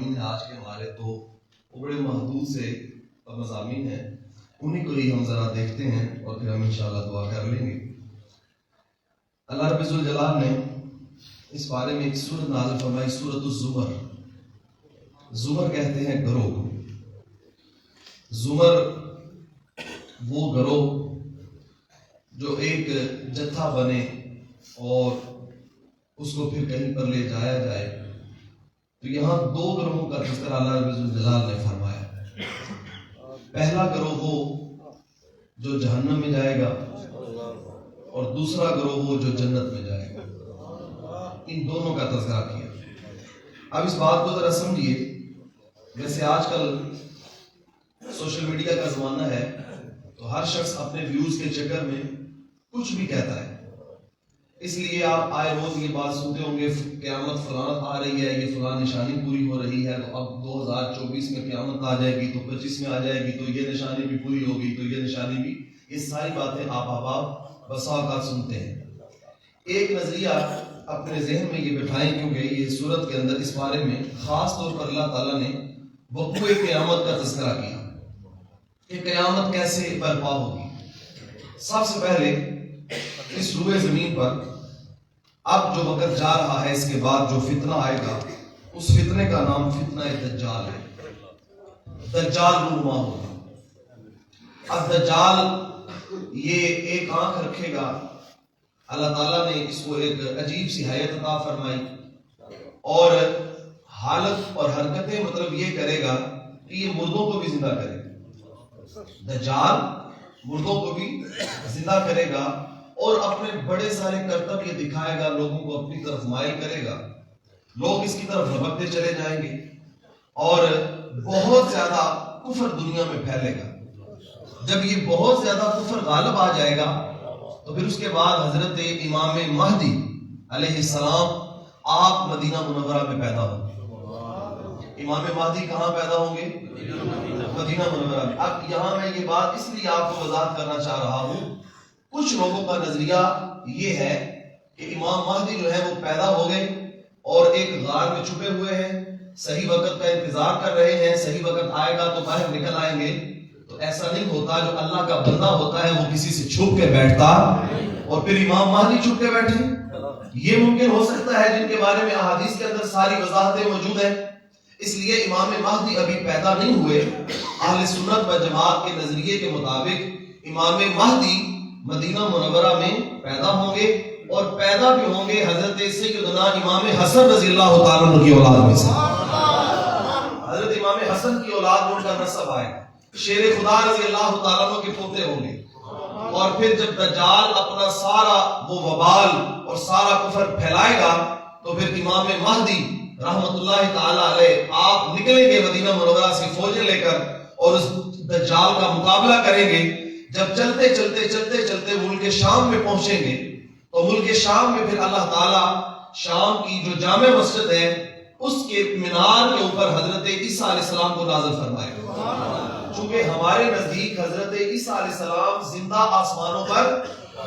مضامین ہیں آج کے ہمارے، تو وہ بڑے محدود سے مضامین ہیں، انہیں کو ہی ہم ذرا دیکھتے ہیں اور پھر ہم انشاءاللہ دعا کر لیں گے۔ اللہ رب ذوالجلال نے اس بارے میں ایک سورت نازل فرمائی، سورت الزمر۔ زمر کہتے ہیں گروہ۔ زمر وہ گروہ جو ایک جتھا بنے اور اس کو پھر کہیں پر لے جایا جائے، تو یہاں دو گروہوں کا تذکرہ اللہ رب الجلال نے فرمایا۔ پہلا گروہ وہ جو جہنم میں جائے گا اور دوسرا گروہ وہ جو جنت میں جائے گا، ان دونوں کا تذکرہ کیا۔ اب اس بات کو ذرا سمجھیے، ویسے آج کل سوشل میڈیا کا زمانہ ہے تو ہر شخص اپنے ویوز کے چکر میں کچھ بھی کہتا ہے، اس لیے آپ آئے روز یہ بات سنتے ہوں گے قیامت فلانت آ رہی ہے، یہ فلان نشانی پوری ہو رہی ہے، تو اب 2024 میں قیامت آ جائے گی، تو 25 میں آ جائے گی، تو یہ نشانی بھی پوری ہوگی، تو یہ نشانی بھی۔ یہ ساری باتیں آپ احباب بسا اوقات سنتے ہیں۔ ایک نظریہ اپنے ذہن میں یہ بٹھائیں، کیونکہ یہ سورت کے اندر اس بارے میں خاص طور پر اللہ تعالیٰ نے وقوع قیامت کا تذکرہ کیا کہ قیامت کیسے برپا ہوگی۔ سب سے پہلے اس روئے زمین پر اب جو وقت جا رہا ہے، اس کے بعد جو فتنہ آئے گا، اس فتنے کا نام فتنہ دجال ہے۔ دجال نما ہوگا۔ اب دجال یہ ایک آنکھ رکھے گا، اللہ تعالیٰ نے اس کو ایک عجیب سی حیت عطا فرمائی، اور حالت اور حرکتیں مطلب یہ کرے گا کہ یہ مردوں کو بھی زندہ کرے گا۔ دجال مردوں کو بھی زندہ کرے گا اور اپنے بڑے سارے کرتب یہ دکھائے گا، لوگوں کو اپنی طرف مائل کرے گا، لوگ اس کی طرف لپکتے چلے جائیں گے، اور بہت زیادہ کفر دنیا میں پھیلے گا۔ جب یہ بہت زیادہ کفر غالب آ جائے گا تو پھر اس کے بعد حضرت امام مہدی علیہ السلام آپ مدینہ منورہ میں پیدا ہوں گے۔ امام مہدی کہاں پیدا ہوں گے؟ مدینہ منورہ میں۔ اب یہاں میں یہ بات اس لیے آپ کو وضاحت کرنا چاہ رہا ہوں، کچھ لوگوں کا نظریہ یہ ہے کہ امام مہدی جو ہے وہ پیدا ہو گئے اور ایک غار میں چھپے ہوئے ہیں، صحیح وقت کا انتظار کر رہے ہیں، صحیح وقت آئے گا تو باہر نکل آئیں گے۔ تو ایسا نہیں ہوتا، جو اللہ کا بندہ ہوتا ہے وہ کسی سے چھپ کے بیٹھتا اور پھر امام مہدی چھپ کے بیٹھے۔ یہ ممکن ہو سکتا ہے، جن کے بارے میں احادیث کے اندر ساری وضاحتیں موجود ہیں۔ اس لیے امام مہدی ابھی پیدا نہیں ہوئے۔ اہل سنت و جماعت کے نظریے کے مطابق امام مہدی مدینہ منورہ میں پیدا ہوں گے، اور پیدا بھی ہوں گے حضرت سیدنا امام حسن رضی اللہ تعالیٰ عنہ کی اولاد میں سے۔ حضرت امام حسن کی اولاد میں ان کا نسب آئے، شیر خدا رضی اللہ تعالیٰ عنہ کے پوتے ہوں گے۔ اور پھر جب دجال اپنا سارا وہ وبال اور سارا کفر پھیلائے گا تو پھر امام مہدی رحمت اللہ تعالیٰ علیہ آپ نکلیں گے مدینہ منورہ سے فوجیں لے کر اور اس دجال کا مقابلہ کریں گے۔ جب چلتے چلتے چلتے چلتے ملک شام میں پہنچیں گے تو ملک شام میں پھر اللہ تعالیٰ شام کی جو جامع مسجد ہے اس کے مینار کے اوپر حضرت عیسیٰ علیہ السلام کو نازل فرمائے گا۔ چونکہ ہمارے نزدیک حضرت عیسیٰ علیہ السلام زندہ آسمانوں پر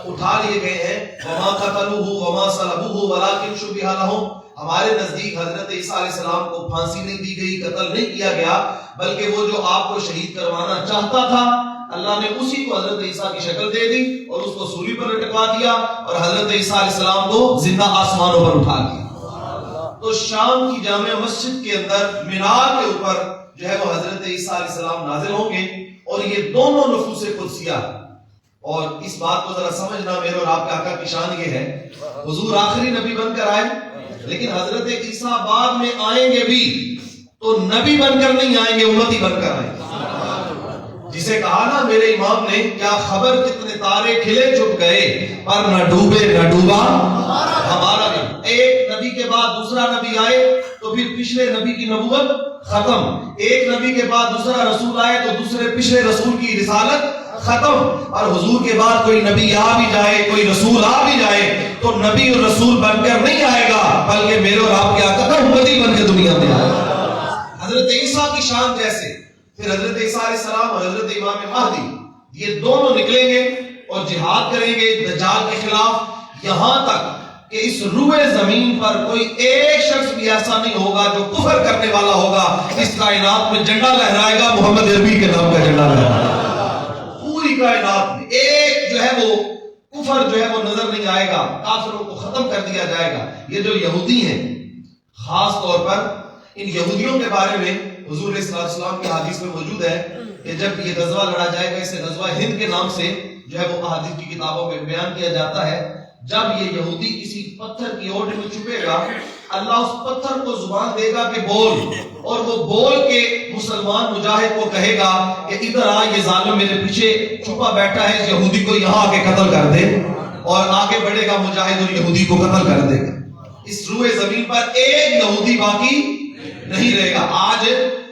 اٹھا لیے گئے ہیں، وما قتلوہ وما صلبوہ ولکن شبہ لہم۔ ہمارے نزدیک حضرت عیسیٰ علیہ السلام کو پھانسی نہیں دی گئی، قتل نہیں کیا گیا، بلکہ وہ جو آپ کو شہید کروانا چاہتا تھا اللہ نے اسی کو حضرت عیسیٰ کی شکل دے دی اور اس کو سولی پر لٹکا دیا اور حضرت عیسیٰ علیہ السلام کو زندہ آسمانوں پر اٹھا دیا۔ تو شام کی جامع مسجد کے اندر مینار کے اوپر جو ہے وہ حضرت عیسیٰ علیہ السلام نازل ہوں گے، اور یہ دونوں نفوس قدسیہ۔ اور اس بات کو ذرا سمجھنا، میرے اور آپ کے آقا کی شان یہ ہے، حضور آخری نبی بن کر آئے، لیکن حضرت عیسیٰ بعد میں آئیں گے بھی تو نبی بن کر نہیں آئیں گے، امتی بن کر آئیں گے۔ جسے کہا نا میرے امام نے، کیا خبر کتنے تارے کھلے چھپ گئے پر نہ ڈوبے نہ ڈوبا ہمارا بھی۔ ایک نبی کے بعد دوسرا نبی آئے تو پھر پچھلے نبی کی نبوت ختم، ایک نبی کے بعد دوسرا رسول آئے تو دوسرے پچھلے رسول کی رسالت ختم۔ اور حضور کے بعد کوئی نبی آ بھی جائے، کوئی رسول آ بھی جائے تو نبی اور رسول بن کر نہیں آئے گا، بلکہ میرے اور آپ کے آقا کا امتی بن کے دنیا میں آئے گا۔ حضرت عیسیٰ کی شان جیسے پھر حضرت عیسیٰ علیہ السلام اور حضرت امام مہدی یہ دونوں نکلیں گے اور جہاد کریں گے دجال کے خلاف، یہاں تک کہ کہ اس روئے زمین پر کوئی ایک شخص بھی ایسا نہیں ہوگا جو کفر کرنے والا ہوگا. اس کائنات میں جھنڈا لہرائے گا محمد عربی کے نام کا جھنڈا لہرائے گا. پوری کائنات میں ایک جو ہے وہ کفر جو ہے وہ نظر نہیں آئے گا. کافروں کو ختم کر دیا جائے گا. یہ جو یہودی ہیں خاص طور پر ان یہودیوں کے بارے میں حضور علیہ السلام کی حدیث میں موجود ہے کہ جب یہ غزوہ لڑا جائے گا, اسے غزوہ ہند کے نام سے جو ہے وہ احادیث کی کتابوں میں بیان کیا جاتا ہے. جب یہ یہودی کسی پتھر کی اوٹ میں چھپے گا, اللہ اس پتھر کو زبان دے گا کہ بول, اور وہ بول کے مسلمان مجاہد کو کہے گا کہ ادھر آ, یہ ظالم میرے پیچھے چھپا بیٹھا ہے, اس یہودی کو یہاں آ کے قتل کر دے. اور آگے بڑھے گا مجاہد اور یہودی کو قتل کر دے گا. اس روئے زمین پر ایک یہودی باقی نہیں رہے گا. آج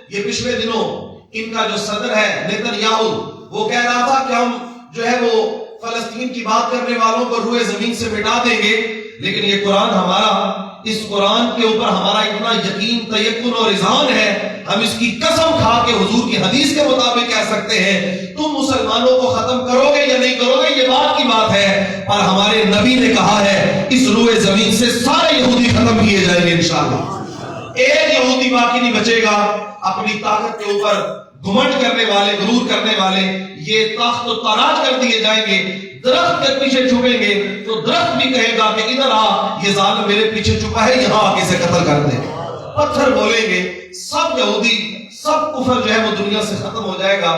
یہ پچھلے دنوں ان کا جو صدر ہے نیتن یاہو, وہ کہہ رہا تھا کہ ہم جو ہے وہ فلسطین کی بات کرنے والوں کو روئے زمین سے مٹا دیں گے. لیکن یہ قرآن ہمارا, اس قرآن کے اوپر ہمارا اتنا یقین, تیقن اور اذعان ہے, ہم اس کی قسم کھا کے حضور کی حدیث کے مطابق کہہ سکتے ہیں تم مسلمانوں کو ختم کرو گے یا نہیں کرو گے, یہ بات کی بات ہے. اور ہمارے نبی نے کہا ہے اس روئے زمین سے سارے یہودی ختم کیے جائیں گے انشاءاللہ. ایک یہودی باقی نہیں بچے گا. اپنی طاقت کے اوپر گھمنڈ کرنے والے, غرور کرنے والے, یہ تاخت و تاراج کر دیے جائیں گے. درخت کے پیچھے چھپیں گے تو درخت بھی کہے گا کہ ادھر آ, یہ ظالم میرے پیچھے چھپا ہے, یہاں آ کے اسے قتل کر دے. پتھر بولیں گے, سب یہودی, سب کفر جو ہے وہ دنیا سے ختم ہو جائے گا.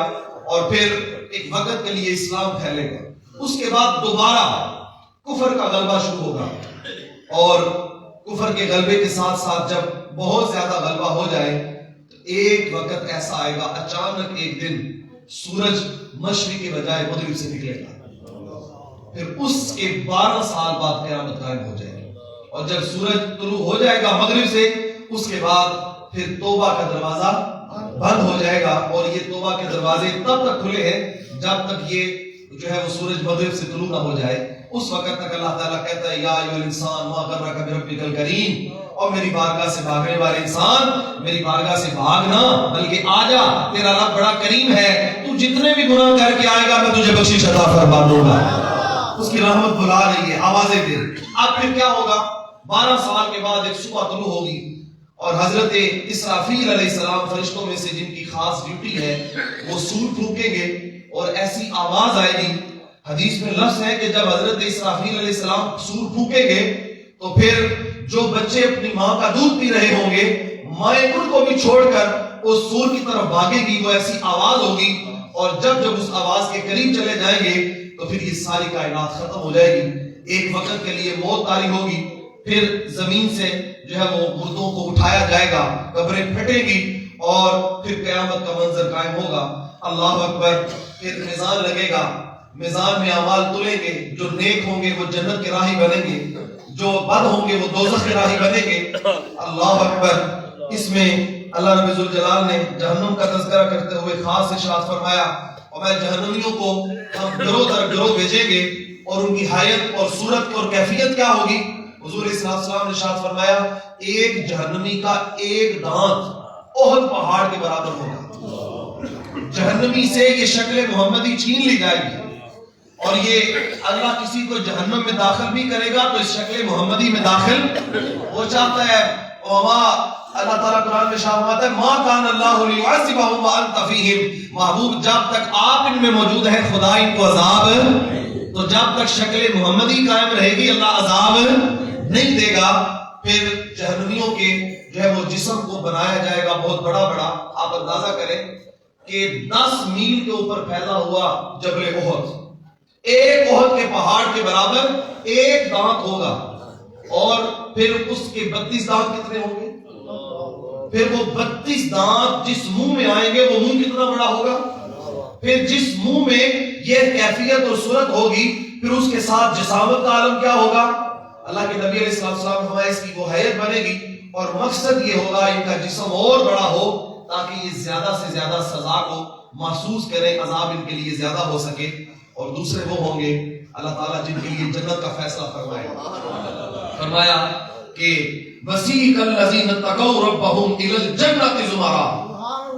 اور پھر ایک وقت کے لیے اسلام پھیلے گا. اس کے بعد دوبارہ کفر کا غلبہ شروع ہوگا. اور کفر کے غلبے کے ساتھ ساتھ جب بہت زیادہ غلبہ ہو جائے تو ایک وقت ایسا آئے گا, اچانک ایک دن سورج مشرق کے بجائے مغرب سے نکلے گا. پھر اس کے 12 سال بعد قیامت قائم ہو جائے گی. اور جب سورج طلوع ہو جائے گا مغرب سے, اس کے بعد پھر توبہ کا دروازہ بند ہو جائے گا. اور یہ توبہ کے دروازے تب تک کھلے ہیں جب تک یہ جو ہے وہ سورج مغرب سے طلوع نہ ہو جائے. اس وقت تک اللہ تعالیٰ کہتا ہے یا ایھا الانسان ما غرک بربک الکریم, اور میری بارگاہ سے بھاگنے والے انسان, میری بارگاہ سے بھاگنا بلکہ آ جا, تیرا رب بڑا کریم ہے, تو جتنے بھی گناہ کر کے آئے گا میں تجھے بخشش عطا فرما دوں گا. اس کی رحمت بلا رہی ہے, آوازیں دے. اب پھر کیا ہوگا, 12 سال کے بعد ایک صبح طلوع ہوگی اور حضرت اسرافیل علیہ السلام فرشتوں میں سے جن کی خاص ڈیوٹی ہے وہ سور پھونکیں گے اور ایسی آواز آئے گی. حدیث میں لفظ ہے کہ جب حضرت اسرافیل علیہ السلام سور پھونکیں گے تو پھر جو بچے اپنی ماں کا دودھ پی رہے ہوں گے, مائیں ان کو بھی چھوڑ کر اس سور کی طرف بھاگے گی. وہ ایسی آواز ہوگی اور جب اس آواز کے قریب چلے جائیں گے تو پھر یہ ساری کائنات ختم ہو جائے گی. ایک وقت کے لیے موت طاری ہوگی, پھر زمین سے جو ہے وہ مردوں کو اٹھایا جائے گا, قبریں پھٹیں گی اور پھر قیامت کا منظر قائم ہوگا. اللہ اکبر. پھر میزان لگے گا, میزان میں اعمال تلیں گے, جو نیک ہوں گے وہ جنت کے راہی بنیں گے, جو بد ہوں گے وہ دوزخ کے راہی بنیں گے. اللہ اکبر. اس میں اللہ رب ذوالجلال نے جہنم کا تذکرہ کرتے ہوئے خاص ارشاد فرمایا اور میں جہنمیوں کو ہم گروہ در گروہ بھیجیں گے اور ان کی حیت اور صورت اور کیفیت کیا ہوگی. حضور صلی اللہ علیہ وسلم نے ارشاد فرمایا ایک جہنمی کا ایک دانت احد پہاڑ کے برابر ہوگا. جہنمی سے یہ شکل محمدی چھین لی جائے گی اور یہ اللہ کسی کو جہنم میں داخل بھی کرے گا تو اس شکل محمدی میں داخل وہ چاہتا ہے. وما اللہ تعالیٰ قرآن میں شاہ فرماتا ہے ما کان اللہ لیعذبہم وانت فیہم, محبوب جب تک آپ ان میں موجود ہیں خدا ان کو عذاب, تو جب تک شکل محمدی قائم رہے گی اللہ عذاب نہیں دے گا. پھر جہنمیوں کے جو ہے وہ جسم کو بنایا جائے گا بہت بڑا بڑا. آپ اندازہ کریں کہ 10 میل کے اوپر پھیلا ہوا جبل احد, ایک احد کے پہاڑ کے برابر ایک دانت ہوگا اور پھر اس کے 32 دانت کتنے ہوں گے, پھر وہ 32 دانت جس منہ میں آئیں گے وہ منہ کتنا بڑا ہوگا, پھر جس منہ میں یہ کیفیت اور صورت ہوگی پھر اس کے ساتھ جسامت کا عالم کیا ہوگا. اللہ کے نبی علیہ السلام نے فرمایا اس کی وہ حیت بنے گی اور مقصد یہ ہوگا ان کا جسم اور بڑا ہو تاکہ یہ زیادہ سے زیادہ سزا کو محسوس کریں, عذاب ان کے لیے زیادہ ہو سکے. اور دوسرے وہ ہوں گے اللہ تعالیٰ جن کے لیے جنت کا فیصلہ فرمائے. فرمایا کہ وسیق الذین اتقوا ربهم الی الجنۃ زمرا,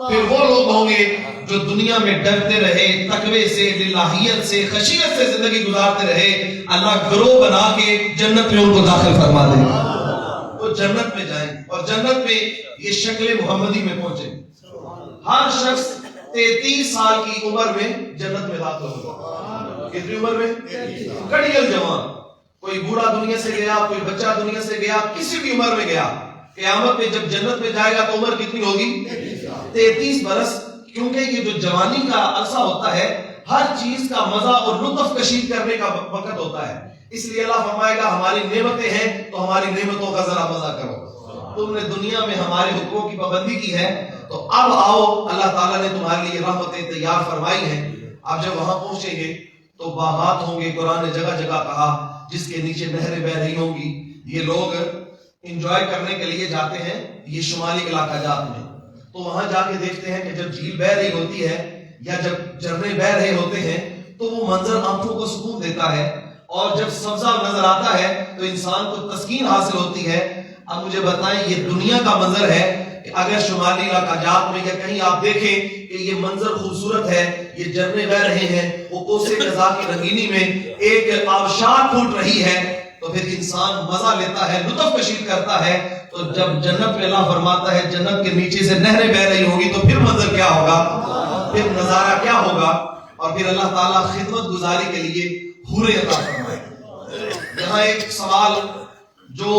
پھر وہ لوگ ہوں گے جو دنیا میں ڈرتے رہے، تقوی سے، للہیت سے، خشیت سے زندگی گزارتے رہے، اللہ گروہ بنا کے جنت میں ان کو داخل فرما دے گا. وہ جنت میں جائیں اور جنت میں یہ شکل محمدی میں پہنچے. ہر شخص 33 سال کی عمر میں جنت میں داخل ہوگا. کتنی عمر میں؟ کڑیل جوان. کوئی بوڑھا دنیا سے گیا، کوئی بچہ دنیا سے گیا، کسی بھی عمر میں گیا. قیامت میں جب جنت میں جائے گا تو عمر کتنی ہوگی؟ 33 برس. کیونکہ یہ جو جوانی کا عرصہ ہوتا ہے، ہر چیز کا مزہ اور لطف کشید کرنے کا وقت ہوتا ہے. اس لیے اللہ فرمائے گا ہماری نعمتیں ہیں تو ہماری نعمتوں کا ذرا مزہ کرو. تم نے دنیا میں ہمارے حکموں کی پابندی کی ہے تو اب آؤ، اللہ تعالیٰ نے تمہارے لیے رحمتیں تیار فرمائی ہیں. آپ جب وہاں پہنچیں گے تو باغات ہوں گے، قرآن نے جگہ جگہ کہا، جس کے نیچے نہریں بہ رہی ہوں گی. یہ لوگ انجوائے کرنے کے لیے جاتے ہیں یہ شمالی علاقہ جات میں، تو وہاں جا کے دیکھتے ہیں کہ جب جھیل بہ رہی ہوتی ہے یا جب جھرنے بہ رہے ہوتے ہیں تو وہ منظر آنکھوں کو سکون دیتا ہے، اور جب سبزہ نظر آتا ہے تو انسان کو تسکین حاصل ہوتی ہے. اب مجھے بتائیں یہ دنیا کا منظر ہے کہ اگر شمالی علاقہ جات میں یا کہیں آپ دیکھیں کہ یہ منظر خوبصورت ہے، یہ جھرنے بہ رہے ہیں، وہ کوسے قزا کی رنگینی میں ایک آبشار پھوٹ رہی ہے، تو پھر انسان مزہ لیتا ہے، لطف کشید کرتا ہے. تو جب جنت میں اللہ فرماتا ہے جنت کے نیچے سے نہریں بہ رہی ہوگی تو پھر منظر کیا ہوگا، پھر نظارہ کیا ہوگا. اور پھر اللہ تعالیٰ خدمت گزاری کے لیے حوریں عطا فرمائے. یہاں ایک سوال جو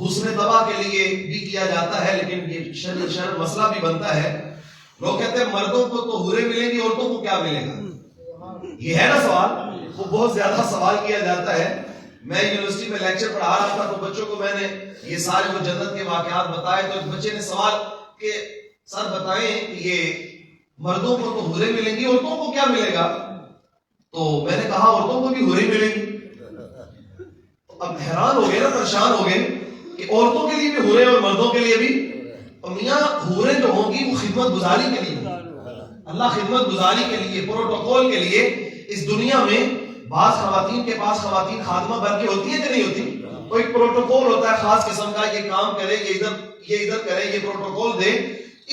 حسن طبع کے لیے بھی کیا جاتا ہے، لیکن یہ شرع مسئلہ بھی بنتا ہے. لوگ کہتے ہیں مردوں کو تو حوریں ملیں گی، عورتوں کو کیا ملے گا؟ یہ ہے نا سوال، وہ بہت زیادہ سوال کیا جاتا ہے. میں یونیورسٹی میں لیکچر پڑھا رہا تھا تو بچوں کو میں نے یہ سارے وہ جنت کے واقعات بتائے، تو ایک بچے نے سوال کہ سر بتائیں یہ مردوں کو تو حوریں ملیں گی، عورتوں کو کیا ملے گا؟ تو میں نے کہا عورتوں کو بھی حوریں ملیں گی. اب حیران ہو گئے نا، پریشان ہو گئے کہ عورتوں کے لیے بھی حوریں اور مردوں کے لیے بھی. میاں حوریں جو ہوں گی وہ خدمت گزاری کے لیے، اللہ خدمت گزاری کے لیے، پروٹوکول کے لیے. اس دنیا میں بعض خواتین کے پاس خواتین خادمہ بن کے ہوتی ہے کہ نہیں ہوتی؟ کوئی پروٹوکول ہوتا ہے خاص قسم کا، یہ کام کرے، یہ ادھر کرے، یہ پروٹوکول دے.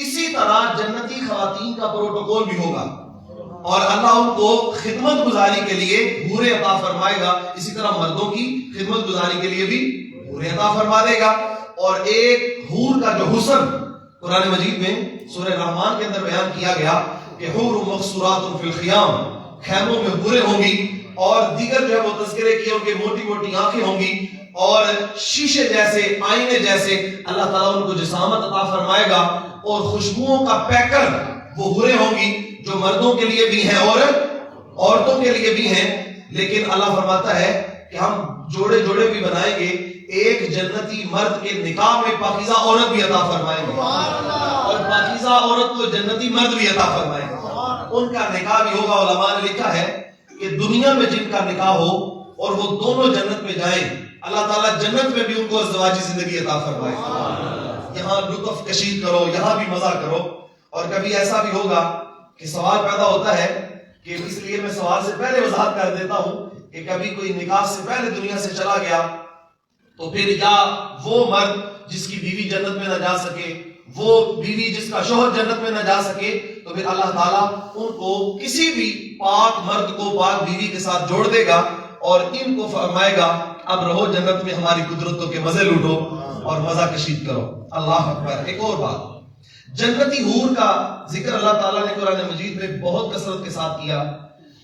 اسی طرح جنتی خواتین کا پروٹوکول بھی ہوگا اور اللہ ان کو خدمت گزاری کے لیے حوریں عطا فرمائے گا. اسی طرح مردوں کی خدمت گزاری کے لیے بھی حوریں عطا فرما دے گا. اور ایک حور کا جو حسن قرآن مجید میں سورہ رحمان کے اندر بیان کیا گیا کہ حور مقصورات فی الخیام، خیموں میں حوریں ہوں گی، اور دیگر جو ہے وہ تذکرے کیے ان کے موٹی موٹی آنکھیں ہوں گی اور شیشے جیسے، آئینے جیسے. اللہ تعالیٰ ان کو جسامت عطا فرمائے گا اور خوشبوؤں کا پیکر وہ حوریں ہوں گی جو مردوں کے لیے بھی ہیں اور عورتوں کے لیے بھی ہیں. لیکن اللہ فرماتا ہے کہ ہم جوڑے جوڑے بھی بنائیں گے، ایک جنتی مرد کے نکاح میں پاکیزہ عورت بھی عطا فرمائیں گے اور پاکیزہ عورت کو جنتی مرد بھی عطا فرمائیں گے. ان کا نکاح بھی ہوگا. علماء نے لکھا ہے کہ دنیا میں جن کا نکاح ہو اور وہ دونوں جنت میں جائیں، اللہ تعالیٰ جنت میں بھی ان کو ازدواجی زندگی عطا فرمائے. یہاں لطف کشید کرو، یہاں بھی مزہ کرو. اور کبھی ایسا بھی ہوگا کہ سوال پیدا ہوتا ہے کہ اس لیے میں سوال سے پہلے وضاحت کر دیتا ہوں کہ کبھی کوئی نکاح سے پہلے دنیا سے چلا گیا تو پھر یا وہ مرد جس کی بیوی جنت میں نہ جا سکے، وہ بیوی جس کا شوہر جنت میں نہ جا سکے، تو پھر اللہ تعالیٰ ان کو کسی بھی پاک مرد کو پاک بیوی کے ساتھ جوڑ دے گا اور ان کو فرمائے گا اب رہو جنت میں، ہماری قدرتوں کے مزے لوٹو اور مزہ کشید کرو. اللہ اکبر. ایک اور بات، جنتی حور کا ذکر اللہ تعالیٰ نے قرآن مجید میں بہت کثرت کے ساتھ کیا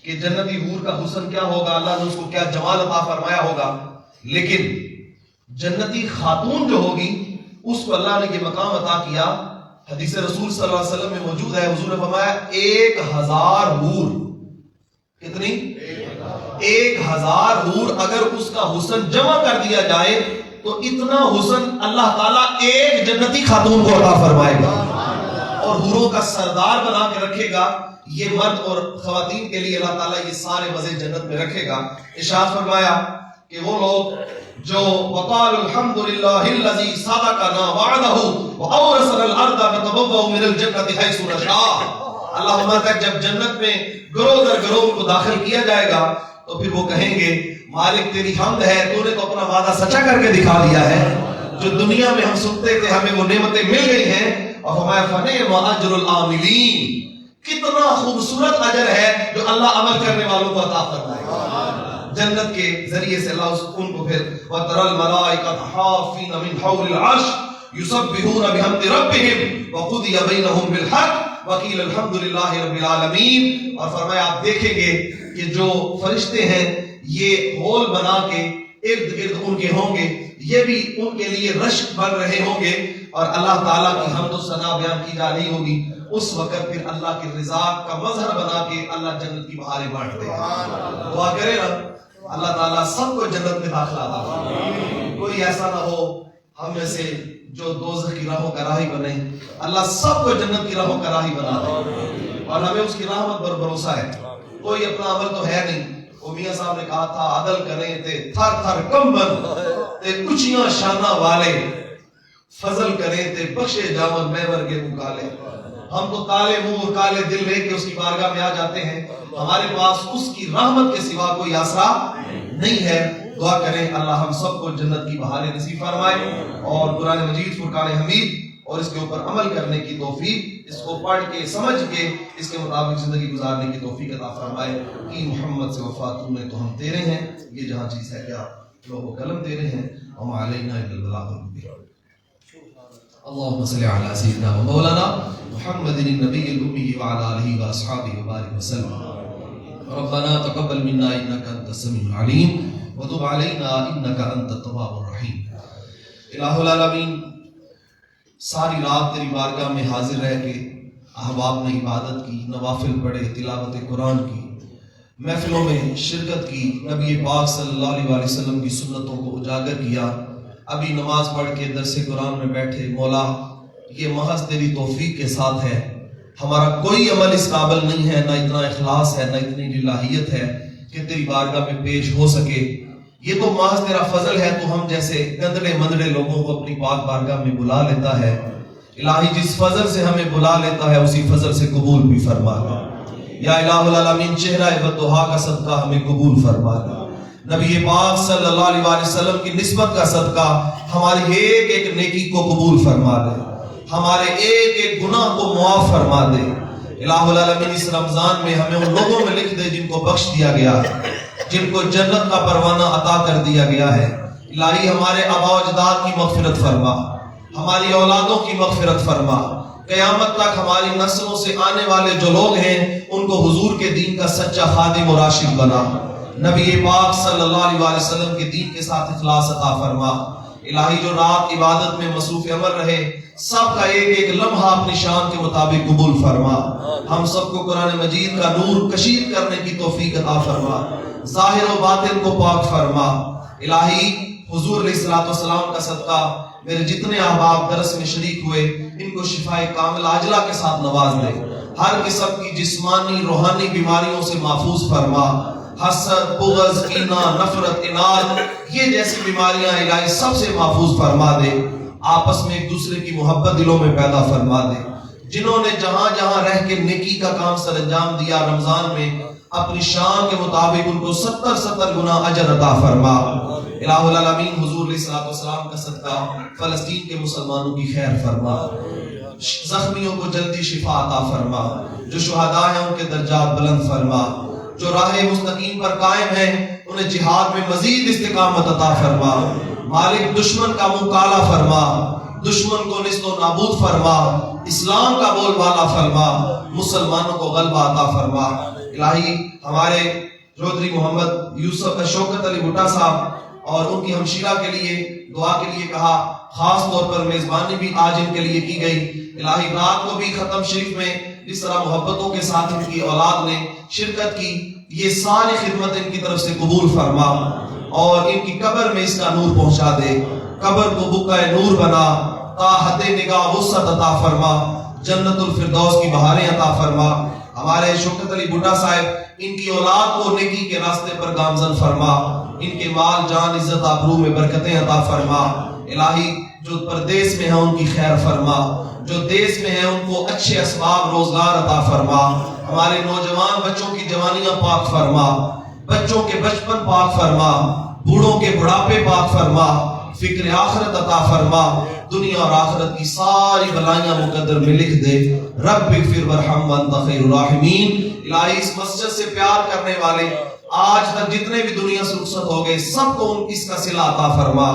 کہ جنتی حور کا حسن کیا ہوگا، اللہ نے اس کو کیا جمال عطا فرمایا ہوگا. لیکن جنتی خاتون جو ہوگی اس کو اللہ نے یہ مقام عطا کیا. حدیث رسول صلی اللہ علیہ وسلم میں موجود ہے، حضور نے فرمایا 1000 حور. کتنی؟ 1000 حور اگر اس کا حسن جمع کر دیا جائے تو اتنا حسن اللہ تعالیٰ ایک جنتی خاتون کو عطا فرمائے گا اور حوروں کا سردار بنا کے رکھے گا. یہ مرد اور خواتین کے لیے اللہ تعالیٰ یہ سارے مزے جنت میں رکھے گا. ارشاد فرمایا کہ وہ لوگ جو وقالوا الحمد للہ الذی صدقنا وعدہ واورثنا الارض نتبوأ من الجنۃ حیث نشاء. اللہ فرماتا ہے جب جنت میں گروہ در گروہ کو داخل کیا جائے گا تو پھر وہ کہیں گے مالک تیری حمد ہے، تو نے تو اپنا وعدہ سچا کر کے دکھا دیا ہے. جو دنیا میں ہم سنتے تھے ہمیں وہ نعمتیں مل گئی ہیں اور فرمایا فنعم اجر العاملین، کتنا خوبصورت اجر ہے جو اللہ عمل کرنے والوں کو عطا فرمائے گا جنت کے ذریعے سے۔ اللہ ان کو پھر وَتَرَى الْمَلَائِكَةَ حَافِّينَ مِنْ حَوْلِ الْعَرْشِ يُسَبِّحُونَ بِحَمْدِ رَبِّهِمْ وَقُضِيَ بَيْنَهُمْ بِالْحَقِّ وَقِيلَ الْحَمْدُ لِلَّهِ رَبِّ الْعَالَمِينَ۔ اور فرمایا آپ دیکھیں گے کہ جو فرشتے ہیں یہ ہول بنا کے ارد گرد ان کے ہوں گے، یہ بھی ان کے لیے رشک بن رہے ہوں گے اور اللہ تعالیٰ کی حمد و ثنا بیان کی جا رہی ہوگی۔ اس وقت پھر اللہ کی رضا کا مظہر بنا کے اللہ جنت کی بہاریں بانٹ دے گا۔ دعا کرے نا اللہ تعالیٰ سب کو جنت میں داخلہ عطا فرمائے۔ کوئی ایسا نہ ہو ہم میں سے جو دوزخ کی راہوں کا راہی بنے، اللہ سب کو جنت کی راہوں کا راہی بنا دے اور ہمیں اس کی رحمت پر بھروسہ ہے۔ کوئی اپنا عمل تو ہے نہیں، وہ میاں صاحب نے کہا تھا عدل کریں تے تھر تھر کمبن تے کچیاں شانہ والے، فضل کریں تے بخشے جامن میں ورگے مکالے۔ ہم تو کالے منہ اور کالے دل لے کے اس کی بارگاہ میں آ جاتے ہیں، ہمارے پاس اس کی رحمت کے سوا کوئی آسرا نہیں ہے۔ دعا کریں اللہ ہم سب کو جنت کی بہاریں نصیب فرمائے اور قرآن مجید فرقان حمید اور اس کے اوپر عمل کرنے کی توفیق، اس کو پڑھ کے سمجھ کے اس کے مطابق زندگی گزارنے کی توفیق عطا فرمائے۔ کہ محمد سے وفا تمہیں تو ہم تیرے ہیں، یہ جہاں چیز ہے کیا لوگ و قلم تیرے ہیں، وما علینا الا البلاغ المبین۔ اللهم صل على سيدنا ومولانا محمد النبي الأمي وعلى آله وأصحابه وبارك وسلم۔ ربنا تقبل منا إنك أنت السميع العليم وتب علينا إنك أنت التواب الرحيم۔ الہ العالمین، ساری رات تیری بارگاہ میں حاضر رہ کے احباب نے عبادت کی، نوافل پڑھے، تلاوت قرآن کی، محفلوں میں شرکت کی، نبی پاک صلی اللہ علیہ وسلم کی سنتوں کو اجاگر کیا، ابھی نماز پڑھ کے درس قرآن میں بیٹھے۔ مولا یہ محض تیری توفیق کے ساتھ ہے، ہمارا کوئی عمل اس قابل نہیں ہے، نہ اتنا اخلاص ہے، نہ اتنی للہیت ہے کہ تیری بارگاہ میں پیش ہو سکے۔ یہ تو محض تیرا فضل ہے، تو ہم جیسے گندڑے مندڑے لوگوں کو اپنی پاک بارگاہ میں بلا لیتا ہے۔ الہی جس فضل سے ہمیں بلا لیتا ہے اسی فضل سے قبول بھی فرما لے۔ یا الہ العالمین، چہرہ بدوہا کا صدقہ ہمیں قبول فرما لے۔ نبی پاک صلی اللہ علیہ وسلم کی نسبت کا صدقہ ہماری ایک ایک نیکی کو قبول فرما دے، ہمارے ایک ایک گناہ کو معاف فرما دے۔ الہ العالمین، اس رمضان میں ہمیں ان لوگوں میں لکھ دے جن کو بخش دیا گیا ہے، جن کو جنت کا پروانہ عطا کر دیا گیا ہے۔ الہی ہمارے آباء و اجداد کی مغفرت فرما، ہماری اولادوں کی مغفرت فرما، قیامت تک ہماری نسلوں سے آنے والے جو لوگ ہیں ان کو حضور کے دین کا سچا خادم و راشد بنا، نبی پاک صلی اللہ علیہ وسلم کے دین کے ساتھ اخلاص عطا فرما۔ الہی جو رات عبادت میں مصروف عمل رہے سب کا ایک ایک لمحہ اپنی شان کے مطابق قبول فرما۔ ہم سب کو قرآن مجید کا نور کشید کرنے کی توفیق عطا فرما، ظاہر و باطن کو پاک فرما۔ الہی حضور علیہ الصلوۃ والسلام کا صدقہ میرے جتنے احباب درس میں شریک ہوئے ان کو شفائے کامل عاجلہ کے ساتھ نواز دے، ہر قسم کی جسمانی روحانی بیماریوں سے محفوظ فرما۔ حسد، بغض، کینہ، نفرت، اناد، یہ جیسی بیماریاں الہی سب سے محفوظ فرما دے۔ آپس میں ایک دوسرے کی محبت دلوں میں پیدا فرما دے۔ جنہوں نے جہاں جہاں رہ کے نیکی کا کام سر انجام دیا رمضان میں اپنی شان کے مطابق ان کو 70 گنا اجر عطا فرما۔ الہ العالمین، حضور علیہ الصلوۃ والسلام کا صدقہ فلسطین کے مسلمانوں کی خیر فرما، زخمیوں کو جلدی شفا عطا فرما، جو شہداء ہیں ان کے درجات بلند فرما، جو راہ مستقیم پر قائم ہیں انہیں جہاد میں مزید استقامت عطا فرما۔ مالک دشمن کا منہ کالا فرما، دشمن کو نیست و نابود فرما، اسلام کا بول بالا فرما، مسلمانوں کو غلبہ عطا فرما۔ الہی ہمارے چودھری محمد یوسف شوکت علی بھٹا صاحب اور ان کی ہمشیرہ کے لیے دعا کے لیے کہا، خاص طور پر میزبانی بھی آج ان کے لیے کی گئی۔ الہی رات کو بھی ختم شریف میں اس طرح محبتوں کے ساتھ ان کی اولاد نے شرکت کی، یہ ساری خدمت ان کی طرف سے قبول فرما اور ان کی قبر میں اس کا نور پہنچا دے، قبر کو بقعہ نور بنا، تا حد نگاہ وسعت عطا فرما، جنت الفردوس کی بہاریں عطا فرما۔ ہمارے شوکت علی بھٹا صاحب ان کی اولاد کو نیکی کے راستے پر گامزن فرما، ان کے مال جان عزت آبرو میں برکتیں عطا فرما۔ الہی جو پردیس میں ہیں ان کی خیر فرما، جو دیس میں ہیں ان کو اچھے اسباب روزگار عطا فرما۔ ہمارے نوجوان بچوں کی جوانیاں پاک فرما، بچوں کے بچپن پاک فرما، بوڑھوں کے بڑھاپے پاک فرما، فکر آخرت عطا فرما، دنیا اور آخرت کی ساری بلائیاں مقدر میں لکھ دے۔ رب اغفر وارحم وانت خیر الراحمین۔ الہی اس مسجد سے پیار کرنے والے آج تک جتنے بھی دنیا سے رخصت ہو گئے سب کو اس کا صلہ عطا فرما،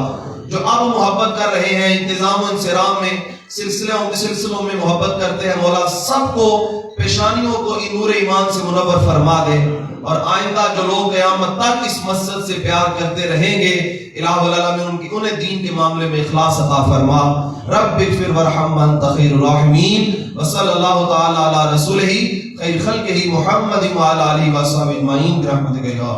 جو اب محبت کر رہے ہیں انتظام و انصرام میں سلسلوں میں محبت کرتے ہیں، مولا سب کو پیشانیوں کو نور ایمان سے منور فرما دے، اور آئندہ جو لوگ قیامت تک اس مسجد سے پیار کرتے رہیں گے الہ العالمین انہیں دین کے معاملے میں اخلاص عطا فرما۔ رب اغفر وارحم وانت خیر الراحمین، وصلی اللہ تعالی علی رسولہ خیر خلقہ محمد وعلی آلہ وصحبہ اجمعین برحمتک یا